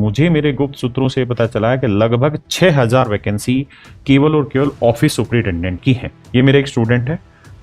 मुझे मेरे गुप्त सूत्रों से पता चला है कि लगभग 6000 वैकेंसी केवल और केवल ऑफिस सुपरिटेंडेंट की है। ये मेरे एक स्टूडेंट है,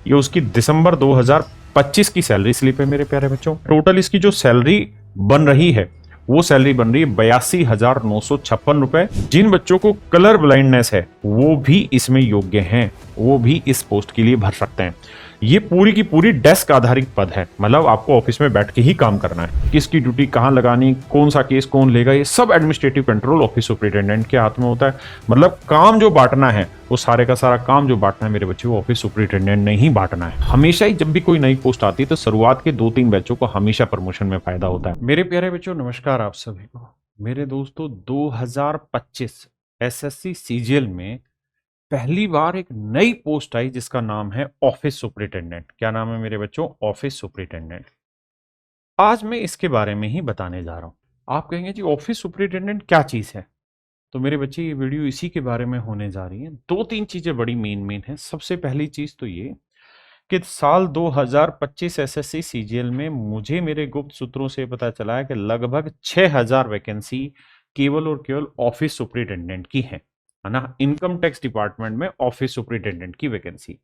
ये उसकी दिसंबर 2025 की सैलरी स्लिप है मेरे प्यारे बच्चों। टोटल इसकी जो सैलरी बन रही है वो सैलरी बन रही है 82,956 रुपए। जिन बच्चों को कलर ब्लाइंडनेस है वो भी इसमें योग्य हैं, वो भी इस पोस्ट के लिए भर सकते हैं। ये पूरी की पूरी डेस्क आधारित पद है, मतलब आपको ऑफिस में बैठ के ही काम करना है। किसकी ड्यूटी कहां लगानी, कौन सा केस कौन लेगा, ये सब एडमिनिस्ट्रेटिव कंट्रोल ऑफिस सुपरिटेंडेंट के हाथ में होता है। मतलब काम जो बांटना है वो सारे का सारा काम जो बांटना है मेरे बच्चे वो ऑफिस सुपरिटेंडेंट ने ही बांटना है। हमेशा ही जब भी कोई नई पोस्ट आती है तो शुरुआत के 2-3 बैचों को हमेशा प्रमोशन में फायदा होता है। मेरे प्यारे बच्चों नमस्कार आप सभी को। मेरे दोस्तों 2025 एसएससी सीजीएल में पहली बार एक नई पोस्ट आई जिसका नाम है ऑफिस सुपरिटेंडेंट। क्या नाम है मेरे बच्चों? Office superintendent. आज मैं इसके बारे में ही बताने जा रहा हूं। आप कहेंगे जी ऑफिस सुपरिटेंडेंट क्या चीज है? तो मेरे बच्चे ये वीडियो इसी के बारे में होने जा रही है। 2-3 चीजें बड़ी मेन हैं। सबसे पहली चीज तो ये कि साल 2025 एसएससी सीजीएल में मुझे मेरे गुप्त सूत्रों से पता चला है कि लगभग 6000 वैकेंसी केवल और केवल ऑफिस सुपरिटेंडेंट की है ना। इनकम टैक्स डिपार्टमेंट में ऑफिस सुपरिटेंडेंट की वैकेंसी।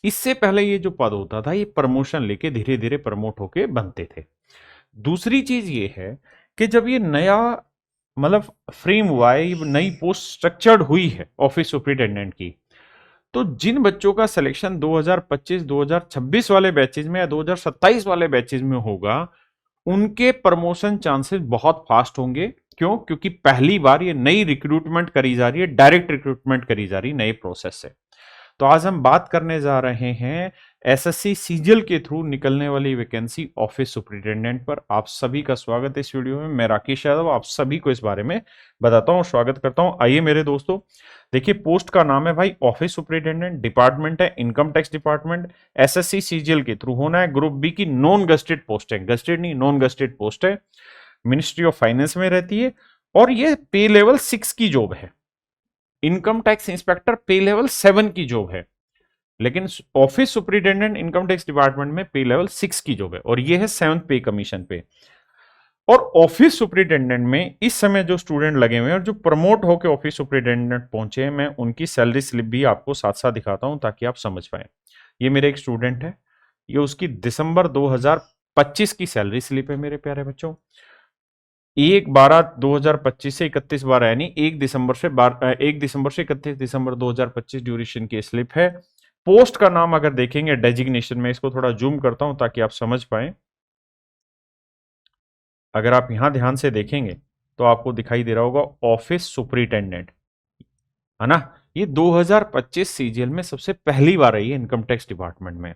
इससे पहले ये जो पद होता था ये प्रमोशन लेके धीरे धीरे प्रमोट होके बनते थे। दूसरी चीज ये है कि जब ये नया मतलब फ्रेम हुआ है, ये नई पोस्ट स्ट्रक्चर्ड हुई है ऑफिस सुपरिटेंडेंट की, तो जिन बच्चों का सिलेक्शन 2025-2026 वाले बैचेज में या 2027 वाले बैचेज में होगा उनके प्रमोशन चांसेस बहुत फास्ट होंगे। क्यों? क्योंकि पहली बार ये नई रिक्रूटमेंट करी जा रही है, डायरेक्ट रिक्रूटमेंट करी जा रही है नए प्रोसेस से। तो आज हम बात करने जा रहे हैं एसएससी सीजीएल के थ्रू निकलने वाली वैकेंसी ऑफिस सुपरिटेंडेंट पर। आप सभी का स्वागत है इस वीडियो में। मैं राकेश यादव आप सभी को इस बारे में बताता हूं, स्वागत करता हूं। आइए मेरे दोस्तों, देखिए पोस्ट का नाम है भाई ऑफिस सुपरिटेंडेंट, डिपार्टमेंट है income tax department, SSC CGL के थ्रू होना है। ग्रुप बी की नॉन गस्टेड पोस्ट है, गस्टेड नहीं नॉन गस्टेड पोस्ट है, मिनिस्ट्री ऑफ फाइनेंस में रहती है और ये पे लेवल 6 की जॉब है। इनकम टैक्स इंस्पेक्टर पे लेवल 7 की जॉब है, लेकिन office superintendent income tax department में पे लेवल 6 की जॉब है और ये है 7th पे कमीशन पे। और ऑफिस सुपरिटेंडेंट में इस समय जो स्टूडेंट लगे हुए हैं और जो प्रमोट होकर ऑफिस सुपरिटेंडेंट पहुंचे हैं, मैं उनकी सैलरी स्लिप भी आपको साथ साथ दिखाता हूं ताकि आप समझ पाए। ये मेरे एक स्टूडेंट है, ये उसकी दिसंबर 2025 की सैलरी स्लिप है मेरे प्यारे बच्चों। 1/12/2025 से 31/12 यानी 1 दिसंबर से 31 दिसंबर 2025 ड्यूरेशन की स्लिप है। पोस्ट का नाम अगर देखेंगे डेजिग्नेशन में, इसको थोड़ा जूम करता हूं ताकि आप समझ पाए। अगर आप यहां ध्यान से देखेंगे तो आपको दिखाई दे रहा होगा ऑफिस सुपरिटेंडेंट, है ना। ये 2025 सीजीएल में सबसे पहली बार आई है इनकम टैक्स डिपार्टमेंट में।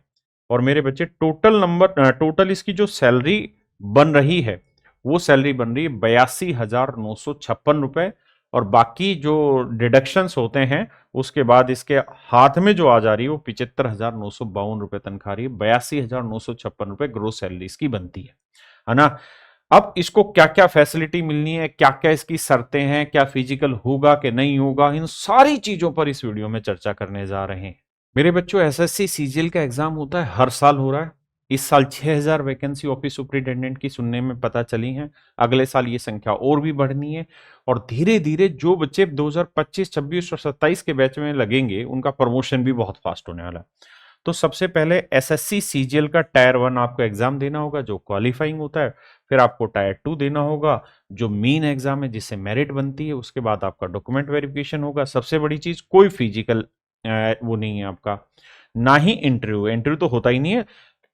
और मेरे बच्चे टोटल इसकी जो सैलरी बन रही है वो सैलरी बन रही है 82,956 रुपए। और बाकी जो डिडक्शंस होते हैं उसके बाद इसके हाथ में जो आ जा रही है वो 75,952 रुपए तनख्वाह रही है। 82,956 रुपए ग्रोस सैलरी इसकी बनती है ना। अब इसको क्या क्या फैसिलिटी मिलनी है, क्या क्या इसकी शर्तें हैं, क्या फिजिकल होगा कि नहीं होगा, इन सारी चीजों पर इस वीडियो में चर्चा करने जा रहे हैं। मेरे बच्चों एसएससी सीजीएल का एग्जाम होता है, हर साल हो रहा है। इस साल 6000 वैकेंसी ऑफिस सुपरिटेंडेंट की सुनने में पता चली हैं। अगले साल ये संख्या और भी बढ़नी है और धीरे धीरे जो बच्चे 2025, 26 और 27 के बैच में लगेंगे उनका प्रमोशन भी बहुत फास्ट होने वाला है। तो सबसे पहले एसएससी सीजीएल का टायर 1 आपको एग्जाम देना होगा जो क्वालिफाइंग होता है। फिर आपको टायर 2 देना होगा जो मेन एग्जाम है जिससे मेरिट बनती है। उसके बाद आपका डॉक्यूमेंट वेरिफिकेशन होगा। सबसे बड़ी चीज कोई फिजिकल वो नहीं है आपका, ना ही इंटरव्यू तो होता ही नहीं है।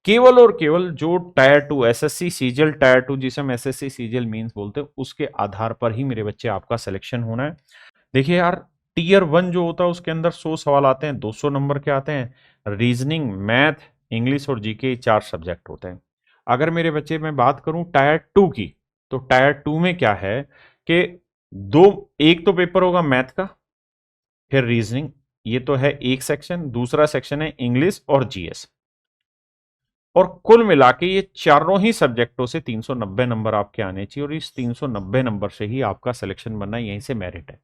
केवल और केवल जो टायर 2 एसएससी सीजीएल टायर 2 जिसे हम एसएससी सीजीएल मींस बोलते हैं उसके आधार पर ही मेरे बच्चे आपका सिलेक्शन होना है। देखिए यार, टीयर 1 जो होता है उसके अंदर 100 सवाल आते हैं, 200 नंबर के आते हैं। रीजनिंग, मैथ, इंग्लिश और जीके 4 सब्जेक्ट होते हैं। अगर मेरे बच्चे में बात करूं टायर 2 की, तो टायर 2 में क्या है कि एक तो पेपर होगा मैथ का, फिर रीजनिंग, ये तो है एक सेक्शन। दूसरा सेक्शन है इंग्लिश और जीएस। और कुल मिला के ये चारों ही सब्जेक्टों से 390 नंबर आपके आने चाहिए और इस 390 नंबर से ही आपका सिलेक्शन बनना, यहीं से मेरिट है।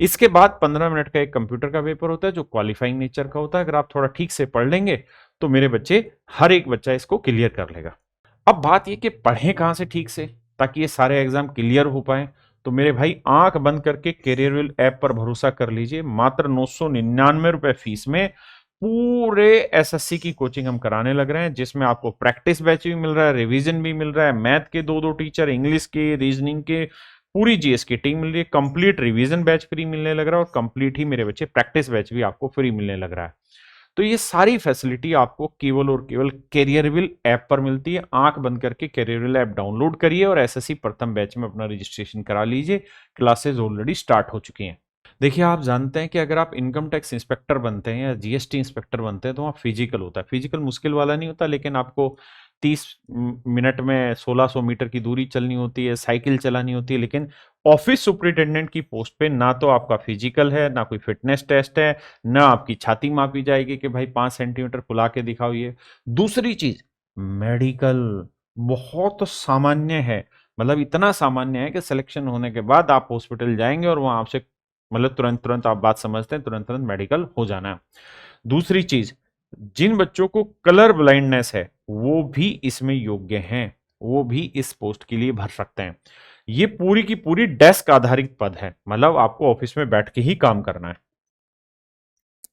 इसके बाद 15 मिनट का एक कंप्यूटर का पेपर होता है जो क्वालिफाइंग नेचर का होता है। अगर आप थोड़ा ठीक से पढ़ लेंगे तो मेरे बच्चे हर एक बच्चा इसको क्लियर कर लेगा। अब बात ये कि पढ़ें कहां से ठीक से ताकि ये सारे एग्जाम क्लियर हो पाए। तो मेरे भाई आंख बंद करके कैरियरविल ऐप पर भरोसा कर लीजिए, मात्र 999 रुपए फीस में पूरे एसएससी की कोचिंग हम कराने लग रहे हैं, जिसमें आपको प्रैक्टिस बैच भी मिल रहा है, रिवीजन भी मिल रहा है, मैथ के दो दो टीचर, इंग्लिश के, रीजनिंग के, पूरी जीएस की टीम मिल रही है, कंप्लीट रिवीजन बैच फ्री मिलने लग रहा है और कंप्लीट ही मेरे बच्चे प्रैक्टिस बैच भी आपको फ्री मिलने लग रहा है। तो ये सारी फैसिलिटी आपको केवल और केवल कैरियरविल ऐप पर मिलती है। आंख बंद करके कैरियरविल ऐप डाउनलोड करिए और एसएससी प्रथम बैच में अपना रजिस्ट्रेशन करा लीजिए। क्लासेस ऑलरेडी स्टार्ट हो चुकी हैं। देखिए, आप जानते हैं कि अगर आप इनकम टैक्स इंस्पेक्टर बनते हैं या जीएसटी इंस्पेक्टर बनते हैं तो वहाँ फिजिकल होता है। फिजिकल मुश्किल वाला नहीं होता, लेकिन आपको 30 मिनट में 1600 मीटर की दूरी चलनी होती है, साइकिल चलानी होती है। लेकिन ऑफिस सुपरिटेंडेंट की पोस्ट पे ना तो आपका फिजिकल है, ना कोई फिटनेस टेस्ट है, ना आपकी छाती मापी जाएगी कि भाई 5 सेंटीमीटर फुला के दिखाओ। ये दूसरी चीज, मेडिकल बहुत सामान्य है, मतलब इतना सामान्य है कि सिलेक्शन होने के बाद आप हॉस्पिटल जाएंगे और वहां आपसे मतलब तुरंत तुरंत आप बात समझते हैं, तुरंत तुरंत मेडिकल हो जाना है। दूसरी चीज, जिन बच्चों को कलर ब्लाइंडनेस है वो भी इसमें योग्य हैं, वो भी इस पोस्ट के लिए भर सकते हैं। ये पूरी की पूरी डेस्क आधारित पद है, मतलब आपको ऑफिस में बैठ के ही काम करना है।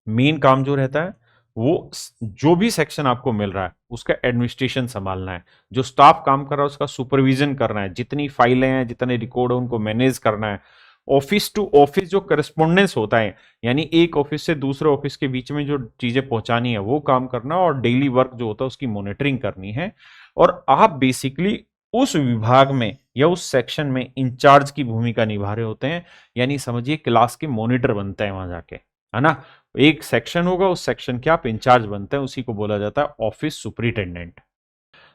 मेन काम जो रहता है वो जो भी सेक्शन आपको मिल रहा है उसका एडमिनिस्ट्रेशन संभालना है, जो स्टाफ काम कर रहा है उसका सुपरविजन करना है, जितनी फाइलें हैं, जितने रिकॉर्ड है उनको मैनेज करना है। ऑफिस टू ऑफिस जो करस्पॉन्डेंस होता है, यानी एक ऑफिस से दूसरे ऑफिस के बीच में जो चीजें पहुंचानी है वो काम करना, और डेली वर्क जो होता है उसकी मॉनिटरिंग करनी है। और आप बेसिकली उस विभाग में या उस सेक्शन में इंचार्ज की भूमिका निभा रहे होते हैं, यानी समझिए क्लास के मॉनिटर बनते हैं वहां जाके, है ना। एक सेक्शन होगा, उस सेक्शन के आप इंचार्ज बनते हैं, उसी को बोला जाता है ऑफिस सुपरिटेंडेंट।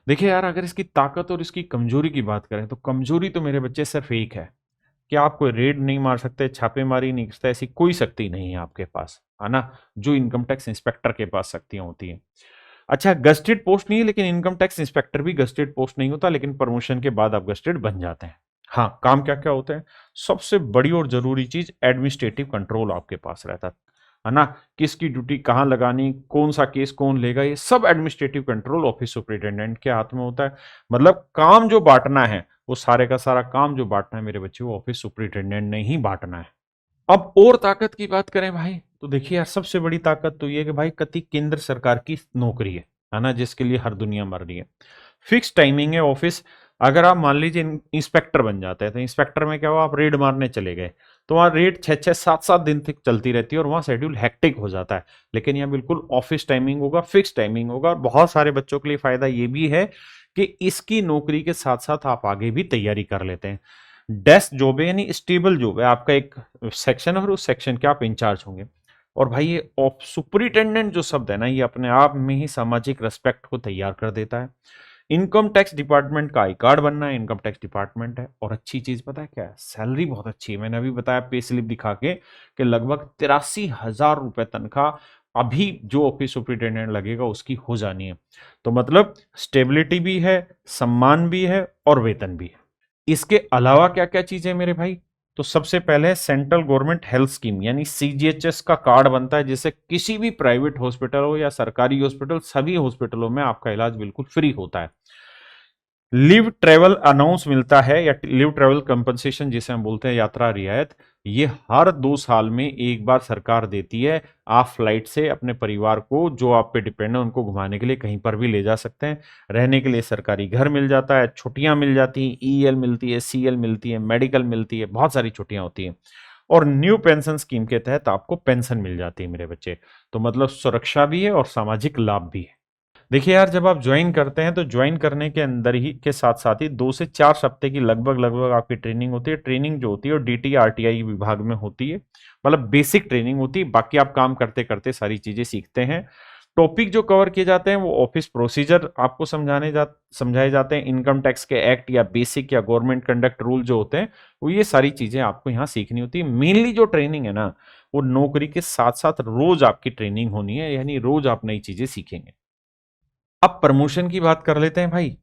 देखिए यार, अगर इसकी ताकत और इसकी कमजोरी की बात करें तो कमजोरी तो मेरे बच्चे सिर्फ एक है कि आप कोई रेड नहीं मार सकते, छापेमारी नहीं कर सकते, ऐसी कोई शक्ति नहीं है आपके पास, है ना, जो इनकम टैक्स इंस्पेक्टर के पास शक्तियां होती हैं। अच्छा, गस्टेड पोस्ट नहीं है, लेकिन इनकम टैक्स इंस्पेक्टर भी गस्टेड पोस्ट नहीं होता, लेकिन प्रमोशन के बाद आप गस्टेड बन जाते हैं। हाँ, काम क्या क्या होते हैं? सबसे बड़ी और जरूरी चीज एडमिनिस्ट्रेटिव कंट्रोल आपके पास रहता है ना। किसकी ड्यूटी कहाँ लगानी, कौन सा केस कौन लेगा, ये सब एडमिनिस्ट्रेटिव कंट्रोल ऑफिस सुपरिटेंडेंट के हाथ में होता है। मतलब काम जो बांटना है, वो सारे का सारा काम जो बांटना है मेरे बच्चे, वो ऑफिस सुपरिटेंडेंट ने ही बांटना है। अब और ताकत की बात करें भाई, तो देखिए यार, सबसे बड़ी ताकत तो ये है कि भाई कति केंद्र सरकार की नौकरी है ना, जिसके लिए हर दुनिया मर रही है। फिक्स टाइमिंग है ऑफिस। अगर आप मान लीजिए इंस्पेक्टर बन जाते हैं, तो इंस्पेक्टर में क्या हुआ, आप रेड मारने चले गए तो वहां रेड 6-6 7-7 दिन तक चलती रहती है और वहां शेड्यूल हेक्टिक हो जाता है। लेकिन यहाँ बिल्कुल ऑफिस टाइमिंग होगा, फिक्स टाइमिंग होगा। और बहुत सारे बच्चों के लिए फायदा ये भी है कि इसकी नौकरी के साथ साथ आप आगे भी तैयारी कर लेते हैं। डेस्क जॉब है, यानी स्टेबल जॉब है, आपका एक सेक्शन है और उस सेक्शन के आप इंचार्ज होंगे। और भाई ये सुपरिटेंडेंट जो शब्द है ना, ये अपने आप में ही सामाजिक रेस्पेक्ट को तैयार कर देता है। इनकम टैक्स डिपार्टमेंट का आई कार्ड बनना है, इनकम टैक्स डिपार्टमेंट है। और अच्छी चीज पता है क्या है? सैलरी बहुत अच्छी है। मैंने अभी बताया पे स्लिप दिखा के कि लगभग 83,000 रुपए तनख्वाह अभी जो ऑफिस सुपरिटेंडेंट लगेगा उसकी हो जानी है। तो मतलब स्टेबिलिटी भी है, सम्मान भी है और वेतन भी है। इसके अलावा क्या क्या चीजें मेरे भाई? तो सबसे पहले सेंट्रल गवर्नमेंट हेल्थ स्कीम यानी सीजीएचएस का कार्ड बनता है, जिससे किसी भी प्राइवेट हॉस्पिटल हो या सरकारी हॉस्पिटल, सभी हॉस्पिटलों में आपका इलाज बिल्कुल फ्री होता है। लिव ट्रेवल अनाउंस मिलता है या लिव ट्रेवल कंपनसेशन जिसे हम बोलते हैं, यात्रा रियायत। ये हर 2 साल में एक बार सरकार देती है। आप फ्लाइट से अपने परिवार को, जो आप पे डिपेंड है, उनको घुमाने के लिए कहीं पर भी ले जा सकते हैं। रहने के लिए सरकारी घर मिल जाता है, छुट्टियां मिल जाती हैं, ईएल मिलती है, सीएल मिलती है, मेडिकल मिलती है, बहुत सारी छुट्टियां होती हैं। और न्यू पेंशन स्कीम के तहत आपको पेंशन मिल जाती है मेरे बच्चे। तो मतलब सुरक्षा भी है और सामाजिक लाभ भी है। देखिए यार, जब आप ज्वाइन करते हैं तो ज्वाइन करने के अंदर ही के साथ साथ ही 2 से 4 हफ्ते की लगभग लगभग आपकी ट्रेनिंग होती है। ट्रेनिंग जो होती है वो डीटी आरटीआई विभाग में होती है, मतलब बेसिक ट्रेनिंग होती है। बाकी आप काम करते करते सारी चीजें सीखते हैं। टॉपिक जो कवर किए जाते हैं वो ऑफिस प्रोसीजर आपको समझाए जाते हैं। इनकम टैक्स के एक्ट या बेसिक या गवर्नमेंट कंडक्ट रूल जो होते हैं, वो ये सारी चीजें आपको यहाँ सीखनी होती है। मेनली जो ट्रेनिंग है ना, वो नौकरी के साथ साथ रोज आपकी ट्रेनिंग होनी है, यानी रोज आप नई चीजें सीखेंगे। अब प्रमोशन की बात कर लेते हैं भाई।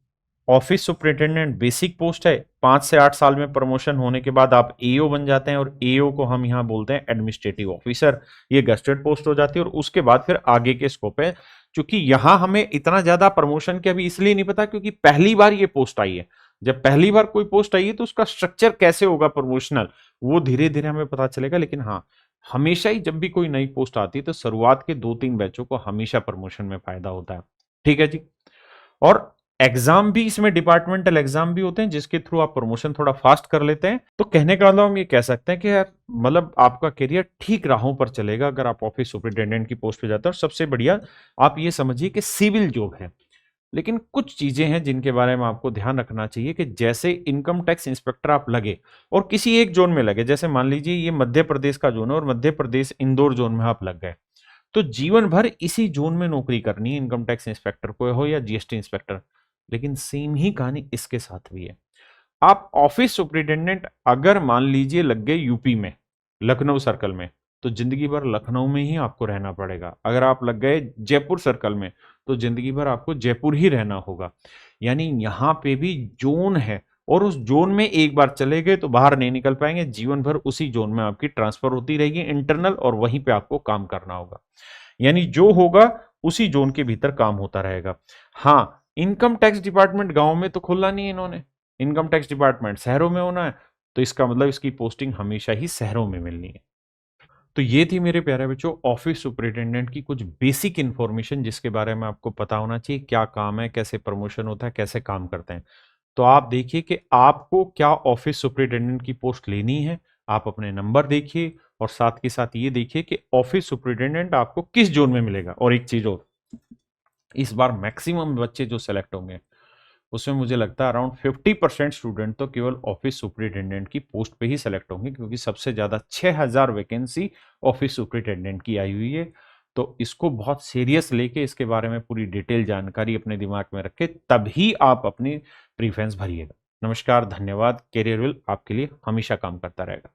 ऑफिस सुपरिटेंडेंट बेसिक पोस्ट है, 5 से 8 साल में प्रमोशन होने के बाद आप एओ बन जाते हैं, और एओ को हम यहां बोलते हैं एडमिनिस्ट्रेटिव ऑफिसर। ये गस्टेड पोस्ट हो जाती है और उसके बाद फिर आगे के स्कोप है। क्योंकि यहां हमें इतना ज्यादा प्रमोशन के अभी इसलिए नहीं पता क्योंकि पहली बार ये पोस्ट आई है। जब पहली बार कोई पोस्ट आई है तो उसका स्ट्रक्चर कैसे होगा प्रमोशनल, वो धीरे धीरे हमें पता चलेगा। लेकिन हाँ, हमेशा ही जब भी कोई नई पोस्ट आती है तो शुरुआत के 2-3 बैचों को हमेशा प्रमोशन में फायदा होता है। ठीक है जी। और एग्जाम भी इसमें डिपार्टमेंटल एग्जाम भी होते हैं जिसके थ्रू आप प्रमोशन थोड़ा फास्ट कर लेते हैं। तो कहने का मतलब हम ये कह सकते हैं कि यार मतलब आपका करियर ठीक राहों पर चलेगा अगर आप ऑफिस सुपरिटेंडेंट की पोस्ट पे जाते हैं। और सबसे बढ़िया आप ये समझिए कि सिविल जॉब है। लेकिन कुछ चीजें हैं जिनके बारे में आपको ध्यान रखना चाहिए कि जैसे इनकम टैक्स इंस्पेक्टर आप लगे और किसी एक जोन में लगे, जैसे मान लीजिए ये मध्य प्रदेश का जोन है और मध्य प्रदेश इंदौर जोन में आप लग गए, तो जीवन भर इसी जोन में नौकरी करनी है, इनकम टैक्स इंस्पेक्टर को हो या जीएसटी इंस्पेक्टर। लेकिन सेम ही कहानी इसके साथ भी है। आप ऑफिस सुपरिटेंडेंट अगर मान लीजिए लग गए यूपी में, लखनऊ सर्कल में, तो जिंदगी भर लखनऊ में ही आपको रहना पड़ेगा। अगर आप लग गए जयपुर सर्कल में तो जिंदगी भर आपको जयपुर ही रहना होगा। यानी यहां पे भी जोन है और उस जोन में एक बार चले गए तो बाहर नहीं निकल पाएंगे। जीवन भर उसी जोन में आपकी ट्रांसफर होती रहेगी इंटरनल, और वहीं पे आपको काम करना होगा। यानी जो होगा उसी जोन के भीतर काम होता रहेगा। हाँ, इनकम टैक्स डिपार्टमेंट गांव में तो खोलना नहीं है इन्होंने, इनकम टैक्स डिपार्टमेंट शहरों में होना है, तो इसका मतलब इसकी पोस्टिंग हमेशा ही शहरों में मिलनी है। तो ये थी मेरे प्यारे बच्चों ऑफिस सुपरिटेंडेंट की कुछ बेसिक इंफॉर्मेशन जिसके बारे में आपको पता होना चाहिए, क्या काम है, कैसे प्रमोशन होता है, कैसे काम करते हैं। तो आप देखिए कि आपको क्या ऑफिस सुपरिटेंडेंट की पोस्ट लेनी है। आप अपने नंबर देखिए और साथ के साथ ये देखिए कि ऑफिस सुपरिटेंडेंट आपको किस जोन में मिलेगा। और एक चीज और, इस बार मैक्सिमम बच्चे जो सेलेक्ट होंगे उसमें मुझे लगता है अराउंड 50% स्टूडेंट तो केवल ऑफिस सुपरिटेंडेंट की पोस्ट पे ही सेलेक्ट होंगे, क्योंकि सबसे ज्यादा 6000 वैकेंसी ऑफिस सुपरिटेंडेंट की आई हुई है। तो इसको बहुत सीरियस लेके इसके बारे में पूरी डिटेल जानकारी अपने दिमाग में रखे तभी आप अपनी प्रीफरेंस भरिएगा। नमस्कार, धन्यवाद। कैरियर विल आपके लिए हमेशा काम करता रहेगा।